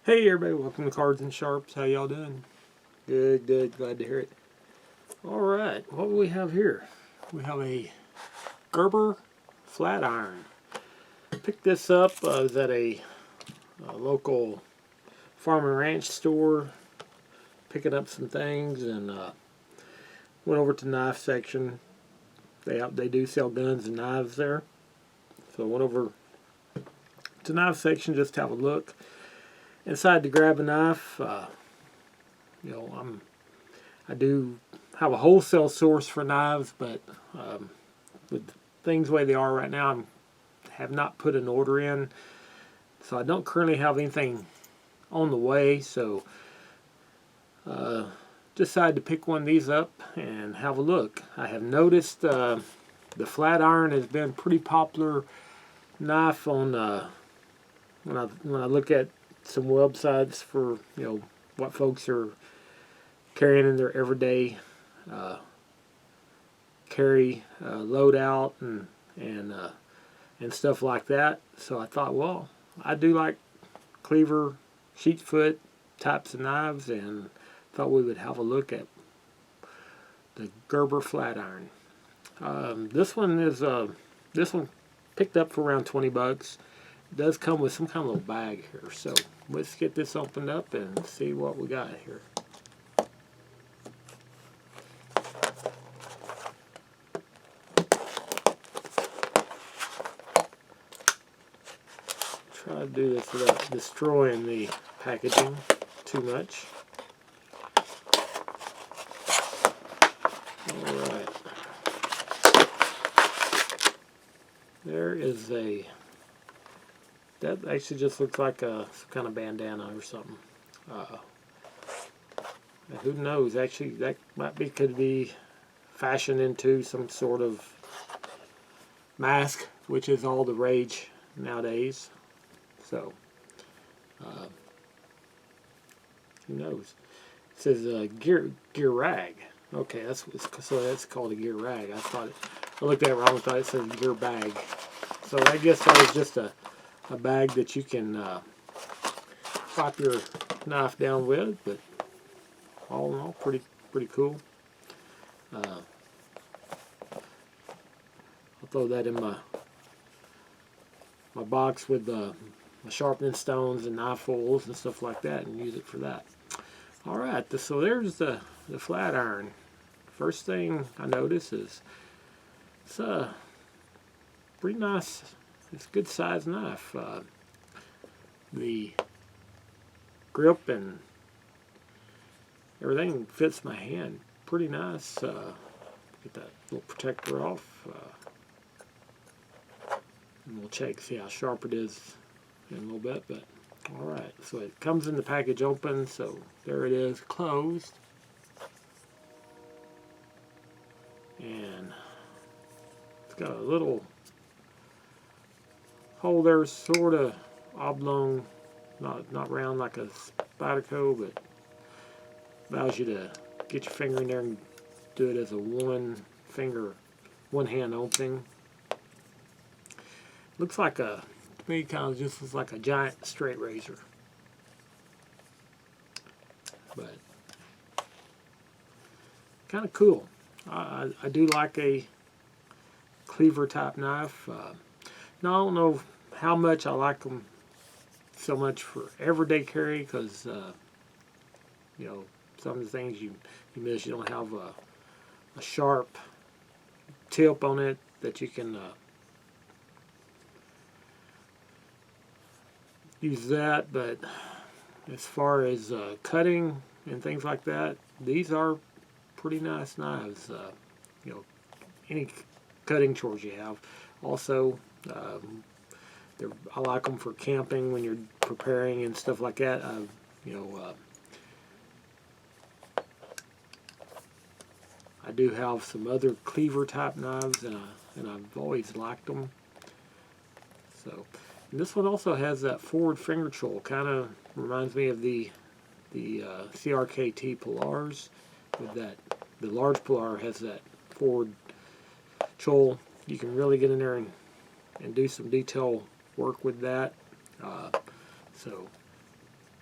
Hey everybody, welcome to Cards and Sharps. How y'all doing? Good, good. Glad to hear it. Alright, what do we have here? We have a Gerber flat iron. Picked this up. I was at a local farm and ranch store picking up some things and went over to the knife section. They do sell guns and knives there. So I went over to the knife section just to have a look. Inside to grab a knife. I do have a wholesale source for knives, but with things the way they are right now, I have not put an order in, so I don't currently have anything on the way. So decided to pick one of these up and have a look. I have noticed the flat iron has been pretty popular knife on when I look at some websites for what folks are carrying in their everyday carry loadout and stuff like that. So I thought, well, I do like cleaver, sheet foot types of knives, and thought we would have a look at the Gerber flat iron. This one picked up for around 20 bucks. It does come with some kind of little bag here, so let's get this opened up and see what we got here. Try to do this without destroying the packaging too much. Alright. There is that actually just looks like some kind of bandana or something. Who knows? Actually, that could be fashioned into some sort of mask, which is all the rage nowadays. So, who knows? It says gear rag. Okay, so that's called a gear rag. I looked at it wrong. I thought it said gear bag. So I guess that was just a bag that you can pop your knife down with. But all in all, pretty cool. I'll throw that in my box with my sharpening stones and knife holes and stuff like that, and use it for that. All right, so there's the flat iron. First thing I notice is it's a pretty nice. It's a good size knife. The grip and everything fits my hand pretty nice. Get that little protector off. And we'll check, see how sharp it is in a little bit. But alright, so it comes in the package open, so there it is, closed. And it's got a little hole there, sort of oblong, not round like a Spyderco, but allows you to get your finger in there and do it as a one hand opening. Looks like to me, kind of just looks like a giant straight razor. But kind of cool. I do like a cleaver type knife. Now I don't know how much I like them so much for everyday carry, because some of the things you miss, you don't have a sharp tip on it that you can use that. But as far as cutting and things like that, these are pretty nice knives. Any cutting chores you have. Also, I like them for camping when you're preparing and stuff like that. I do have some other cleaver type knives, and I've always liked them. So, and this one also has that forward finger choil. Kind of reminds me of the CRKT Polars. With that, the large Polar has that forward choil. You can really get in there and do some detail work with that. So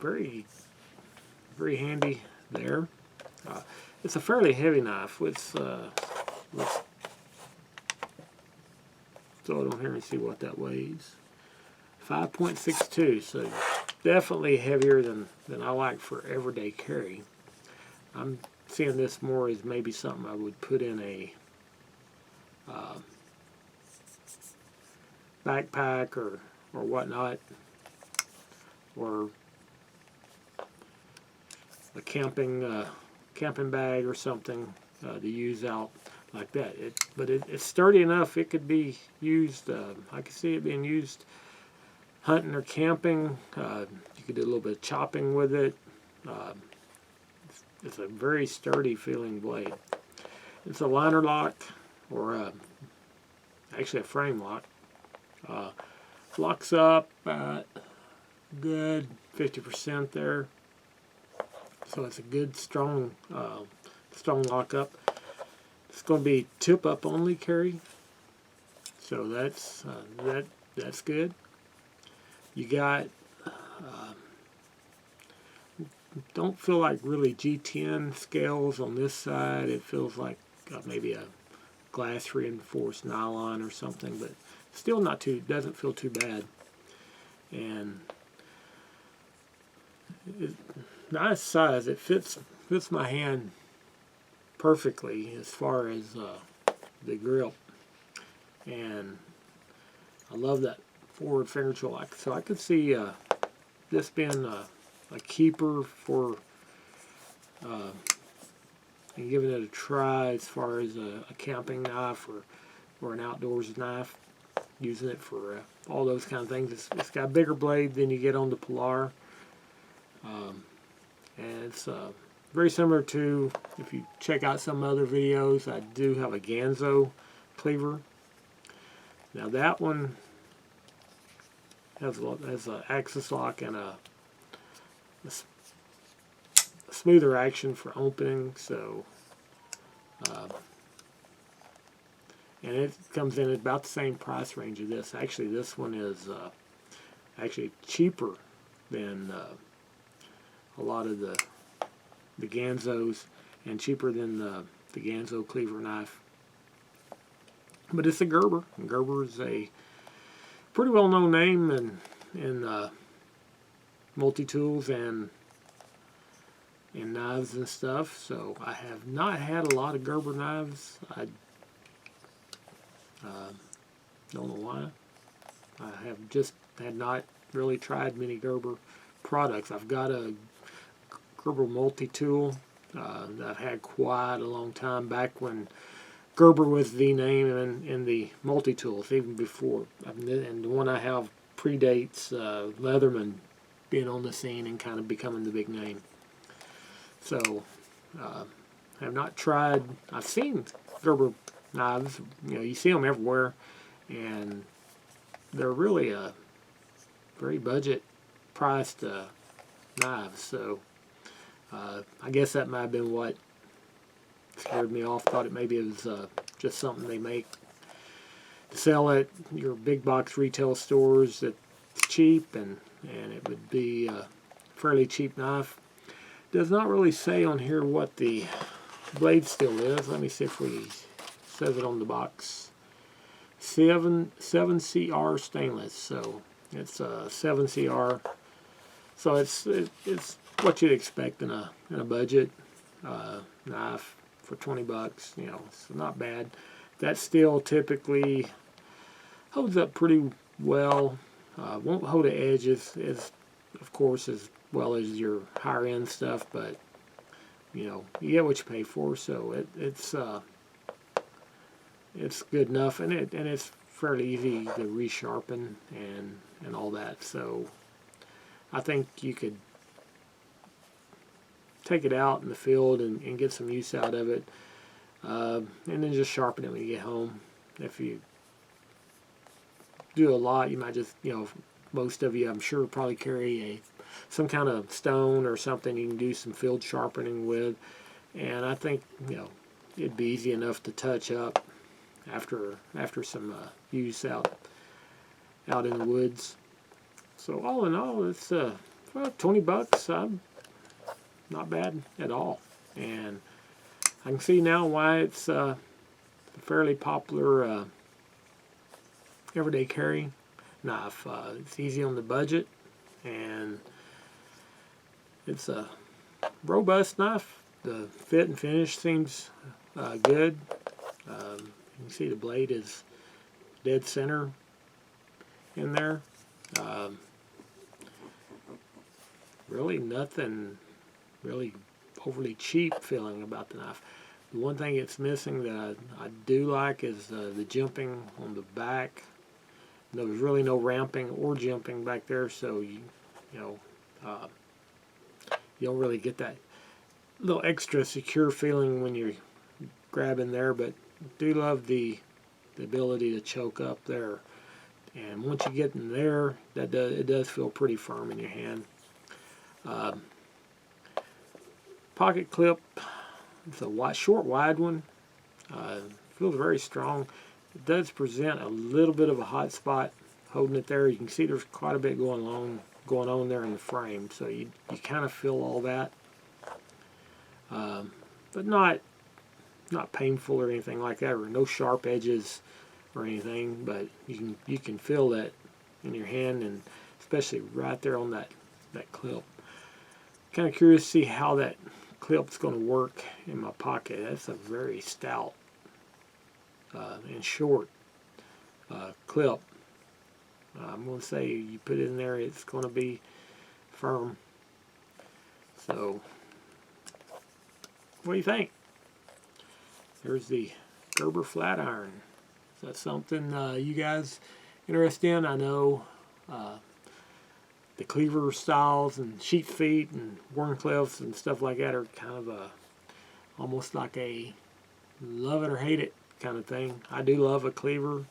very, very handy there. It's a fairly heavy knife. Let's throw it on here and see what that weighs. 5.62, so definitely heavier than I like for everyday carry. I'm seeing this more as maybe something I would put in a backpack or whatnot, or a camping bag or something to use out like that. But it's sturdy enough. It could be used. I could see it being used hunting or camping. You could do a little bit of chopping with it. It's a very sturdy feeling blade. It's a liner lock, or actually a frame lock. Locks up at good 50% there. So it's a good strong lockup. It's going to be tip up only carry, so that's good. You got don't feel like really G10 scales on this side. It feels like maybe a glass reinforced nylon or something, but still not too, doesn't feel too bad. And nice size. It fits my hand perfectly as far as the grip, and I love that forward finger tool. So I could see this being a keeper for and giving it a try as far as a camping knife or an outdoors knife, using it for all those kind of things. It's got a bigger blade than you get on the Polar, and it's very similar to, if you check out some other videos, I do have a Ganzo cleaver. Now that one has an axis lock and a smoother action for opening, so and it comes in at about the same price range of this. Actually, this one is actually cheaper than a lot of the Ganzos, and cheaper than the Ganzo cleaver knife. But it's a Gerber. And Gerber is a pretty well-known name in multi-tools and knives and stuff. So I have not had a lot of Gerber knives. I don't know why. I had not really tried many Gerber products. I've got a Gerber multi-tool that I've had quite a long time, back when Gerber was the name in the multi-tools, even before. And the one I have predates Leatherman being on the scene and kind of becoming the big name. So I have not tried. I've seen Gerber knives. You see them everywhere, and they're really a very budget priced knives. So I guess that might have been what scared me off. Thought maybe it was just something they make to sell at your big box retail stores that's cheap, and it would be a fairly cheap knife. Does not really say on here what the blade steel is. Let me see if it says it on the box. 7CR stainless, so it's a 7CR. So it's what you'd expect in a budget knife for 20 bucks. It's not bad. That steel typically holds up pretty well. Won't hold the edges of course, as well as your higher end stuff, but you get what you pay for. So it's good enough, and it's fairly easy to resharpen and all that. So I think you could take it out in the field and get some use out of it, and then just sharpen it when you get home. If you do a lot, you might just, most of you, I'm sure, probably carry some kind of stone or something you can do some field sharpening with, and I think it'd be easy enough to touch up after some use out in the woods. So all in all, it's a well, 20 bucks, not bad at all. And I can see now why it's a fairly popular everyday carry knife. It's easy on the budget, and it's a robust knife. The fit and finish seems good. You can see the blade is dead center in there. Really nothing really overly cheap feeling about the knife. The one thing it's missing that I do like is the jumping on the back. There's really no ramping or jumping back there, so you know you don't really get that little extra secure feeling when you're grabbing there. But I do love the ability to choke up there, and once you get in there, it does feel pretty firm in your hand. Pocket clip. It's a short, wide one. Feels very strong. It does present a little bit of a hot spot holding it there. You can see there's quite a bit going on there in the frame, so you kind of feel all that, but not painful or anything like that, or no sharp edges or anything. But you can feel that in your hand, and especially right there on that clip. Kind of curious to see how that clip's going to work in my pocket. That's a very stout and short clip. I'm going to say you put it in there, it's going to be firm. So, what do you think? There's the Gerber flat iron. Is that something you guys interested in? I know the cleaver styles and sheep feet and Warncliffes and stuff like that are kind of almost like a love it or hate it kind of thing. I do love a cleaver,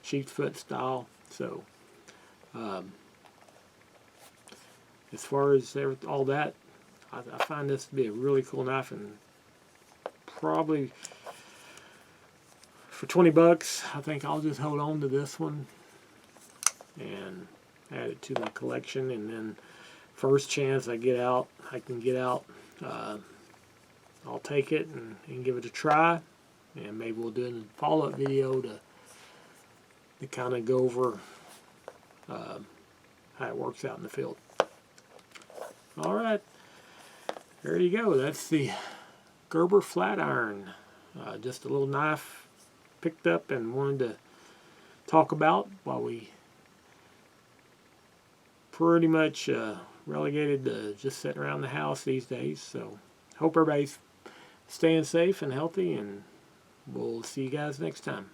sheep's foot style. So as far as all that, I find this to be a really cool knife, and probably for 20 bucks, I think I'll just hold on to this one and add it to my collection. And then first chance I can get out, I'll take it and give it a try, and maybe we'll do a follow-up video to kind of go over how it works out in the field. Alright, there you go. That's the Gerber flat iron. Just a little knife picked up and wanted to talk about while we pretty much relegated to just sitting around the house these days. So hope everybody's staying safe and healthy, and we'll see you guys next time.